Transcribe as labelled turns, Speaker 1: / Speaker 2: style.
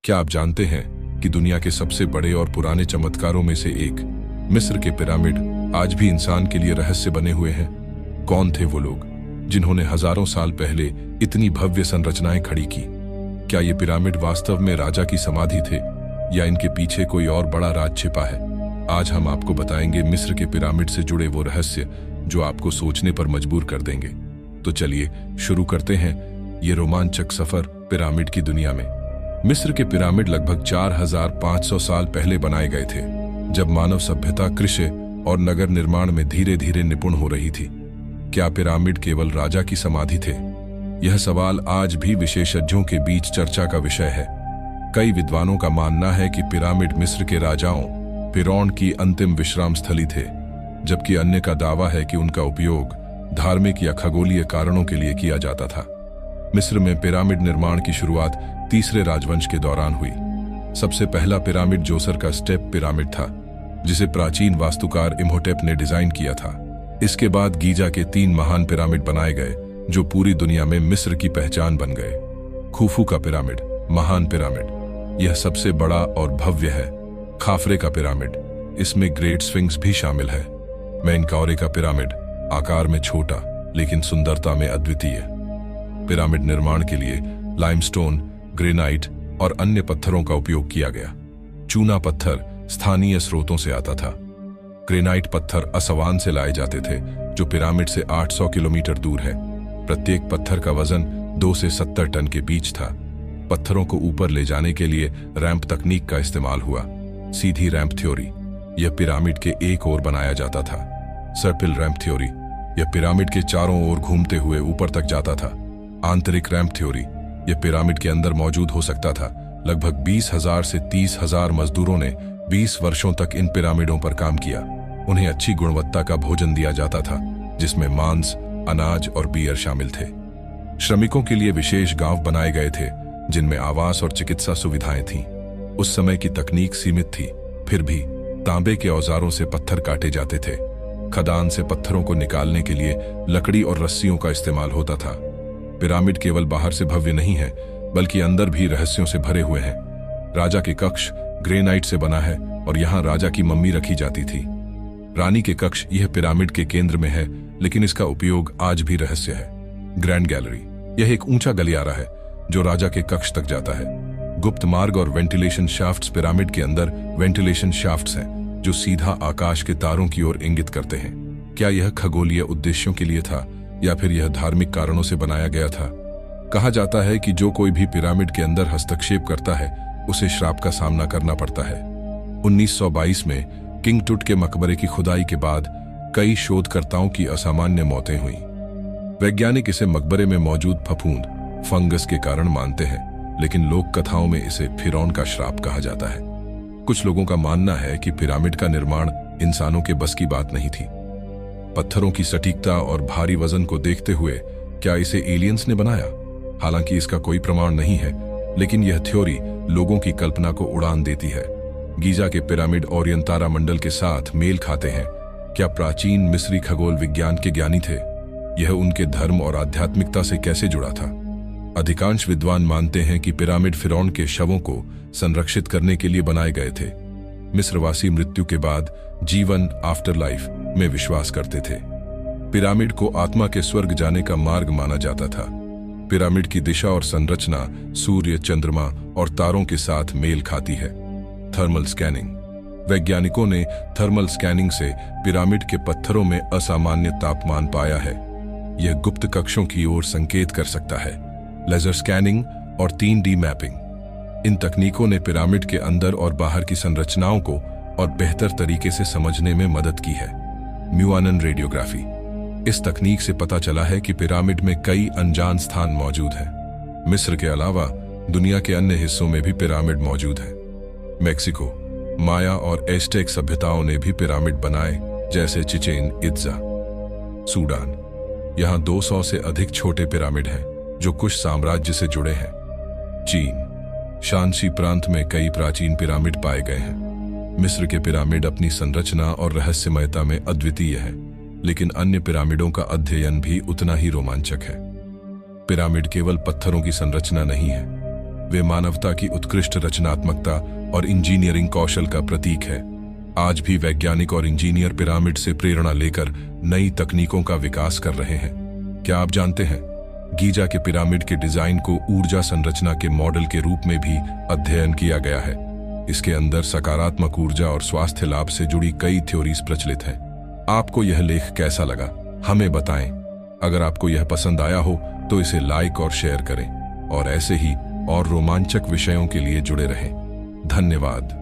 Speaker 1: क्या आप जानते हैं कि दुनिया के सबसे बड़े और पुराने चमत्कारों में से एक मिस्र के पिरामिड आज भी इंसान के लिए रहस्य बने हुए हैं? कौन थे वो लोग जिन्होंने हजारों साल पहले इतनी भव्य संरचनाएं खड़ी की? क्या ये पिरामिड वास्तव में राजा की समाधि थे या इनके पीछे कोई और बड़ा राज छिपा है? आज हम आपको बताएंगे मिस्र के पिरामिड से जुड़े वो रहस्य जो आपको सोचने पर मजबूर कर देंगे। तो चलिए शुरू करते हैं ये रोमांचक सफर पिरामिड की दुनिया में। मिस्र के पिरामिड लगभग 4500 साल पहले बनाए गए थे, जब मानव सभ्यता कृषि और नगर निर्माण में धीरे धीरे निपुण हो रही थी। क्या पिरामिड केवल राजा की समाधि थे? यह सवाल आज भी विशेषज्ञों के बीच चर्चा का विषय है। कई विद्वानों का मानना है कि पिरामिड मिस्र के राजाओं फिरौन की अंतिम विश्राम स्थली थे, जबकि अन्य का दावा है कि उनका उपयोग धार्मिक या खगोलीय कारणों के लिए किया जाता था। मिस्र में पिरामिड निर्माण की शुरुआत तीसरे राजवंश के दौरान हुई। सबसे पहला पिरामिड जोसर का स्टेप पिरामिड था, जिसे प्राचीन वास्तुकार इम्होटेप ने डिजाइन किया था। इसके बाद गीजा के 3 महान पिरामिड बनाए गए, जो पूरी दुनिया में मिस्र की पहचान बन गए। खुफू का पिरामिड, महान पिरामिड, यह सबसे बड़ा और भव्य है। खाफरे का पिरामिड, इसमें ग्रेट स्फिंक्स भी शामिल है। मेनकाउरे का पिरामिड, आकार में छोटा लेकिन सुंदरता में अद्वितीय। पिरामिड निर्माण के लिए लाइमस्टोन, ग्रेनाइट और अन्य पत्थरों का उपयोग किया गया। चूना पत्थर स्थानीय स्रोतों से आता था। ग्रेनाइट पत्थर असवान से लाए जाते थे, जो पिरामिड से 800 किलोमीटर दूर है। प्रत्येक पत्थर का वजन 2 से 70 टन के बीच था। पत्थरों को ऊपर ले जाने के लिए रैंप तकनीक का इस्तेमाल हुआ। सीधी रैंप थ्योरी, यह पिरामिड के एक ओर बनाया जाता था। सर्पिल रैंप थ्योरी, यह पिरामिड के चारों ओर घूमते हुए ऊपर तक जाता था। आंतरिक रैंप थ्योरी, यह पिरामिड के अंदर मौजूद हो सकता था। लगभग 20,000 से 30,000 मजदूरों ने 20 वर्षों तक इन पिरामिडों पर काम किया। उन्हें अच्छी गुणवत्ता का भोजन दिया जाता था, जिसमें मांस, अनाज और बियर शामिल थे। श्रमिकों के लिए विशेष गांव बनाए गए थे, जिनमें आवास और चिकित्सा सुविधाएं थीं। उस समय की तकनीक सीमित थी, फिर भी तांबे के औजारों से पत्थर काटे जाते थे। खदान से पत्थरों को निकालने के लिए लकड़ी और रस्सियों का इस्तेमाल होता था। पिरामिड केवल बाहर से भव्य नहीं है, बल्कि अंदर भी रहस्यों से भरे हुए हैं। राजा के कक्ष ग्रेनाइट से बना है और यहाँ राजा की मम्मी रखी जाती थी। रानी के कक्ष यह पिरामिड के केंद्र में है, लेकिन इसका उपयोग आज भी रहस्य है। ग्रैंड गैलरी, यह एक ऊंचा गलियारा है जो राजा के कक्ष तक जाता है। गुप्त मार्ग और वेंटिलेशन शाफ्ट्स, पिरामिड के अंदर वेंटिलेशन शाफ्ट्स हैं जो सीधा आकाश के तारों की ओर इंगित करते हैं। क्या यह खगोलीय उद्देश्यों के लिए था या फिर यह धार्मिक कारणों से बनाया गया था? कहा जाता है कि जो कोई भी पिरामिड के अंदर हस्तक्षेप करता है, उसे श्राप का सामना करना पड़ता है। 1922 में किंग टुट के मकबरे की खुदाई के बाद कई शोधकर्ताओं की असामान्य मौतें हुई। वैज्ञानिक इसे मकबरे में मौजूद फफूंद, फंगस के कारण मानते हैं, लेकिन लोक कथाओं में इसे फिरौन का श्राप कहा जाता है। कुछ लोगों का मानना है कि पिरामिड का निर्माण इंसानों के बस की बात नहीं थी। पत्थरों की सटीकता और भारी वजन को देखते हुए क्या इसे एलियंस ने बनाया? हालांकि इसका कोई प्रमाण नहीं है, लेकिन यह थ्योरी लोगों की कल्पना को उड़ान देती है। गीजा के पिरामिड ओरियन तारा मंडल के साथ मेल खाते हैं। क्या प्राचीन मिस्री खगोल विज्ञान के ज्ञानी थे? यह उनके धर्म और आध्यात्मिकता से कैसे जुड़ा था? अधिकांश विद्वान मानते हैं कि पिरामिड फिरौन के शवों को संरक्षित करने के लिए बनाए गए थे। मिस्रवासी मृत्यु के बाद जीवन, आफ्टर लाइफ में विश्वास करते थे। पिरामिड को आत्मा के स्वर्ग जाने का मार्ग माना जाता था। पिरामिड की दिशा और संरचना सूर्य, चंद्रमा और तारों के साथ मेल खाती है। थर्मल स्कैनिंग, वैज्ञानिकों ने थर्मल स्कैनिंग से पिरामिड के पत्थरों में असामान्य तापमान पाया है। यह गुप्त कक्षों की ओर संकेत कर सकता है। लेजर स्कैनिंग और 3D मैपिंग, इन तकनीकों ने पिरामिड के अंदर और बाहर की संरचनाओं को और बेहतर तरीके से समझने में मदद की है। म्यूआनन रेडियोग्राफी, इस तकनीक से पता चला है कि पिरामिड में कई अनजान स्थान मौजूद हैं। मिस्र के अलावा दुनिया के अन्य हिस्सों में भी पिरामिड मौजूद हैं। मेक्सिको, माया और एस्टेक सभ्यताओं ने भी पिरामिड बनाए, जैसे चिचेन इत्जा। सूडान, यहाँ 200 से अधिक छोटे पिरामिड हैं जो कुश साम्राज्य से जुड़े हैं। चीन, शांसी प्रांत में कई प्राचीन पिरामिड पाए गए हैं। मिस्र के पिरामिड अपनी संरचना और रहस्यमयता में अद्वितीय है, लेकिन अन्य पिरामिडों का अध्ययन भी उतना ही रोमांचक है। पिरामिड केवल पत्थरों की संरचना नहीं है, वे मानवता की उत्कृष्ट रचनात्मकता और इंजीनियरिंग कौशल का प्रतीक है। आज भी वैज्ञानिक और इंजीनियर पिरामिड से प्रेरणा लेकर नई तकनीकों का विकास कर रहे हैं। क्या आप जानते हैं, गीजा के पिरामिड के डिजाइन को ऊर्जा संरचना के मॉडल के रूप में भी अध्ययन किया गया है। इसके अंदर सकारात्मक ऊर्जा और स्वास्थ्य लाभ से जुड़ी कई थ्योरीज प्रचलित हैं। आपको यह लेख कैसा लगा, हमें बताएं। अगर आपको यह पसंद आया हो तो इसे लाइक और शेयर करें और ऐसे ही और रोमांचक विषयों के लिए जुड़े रहें। धन्यवाद।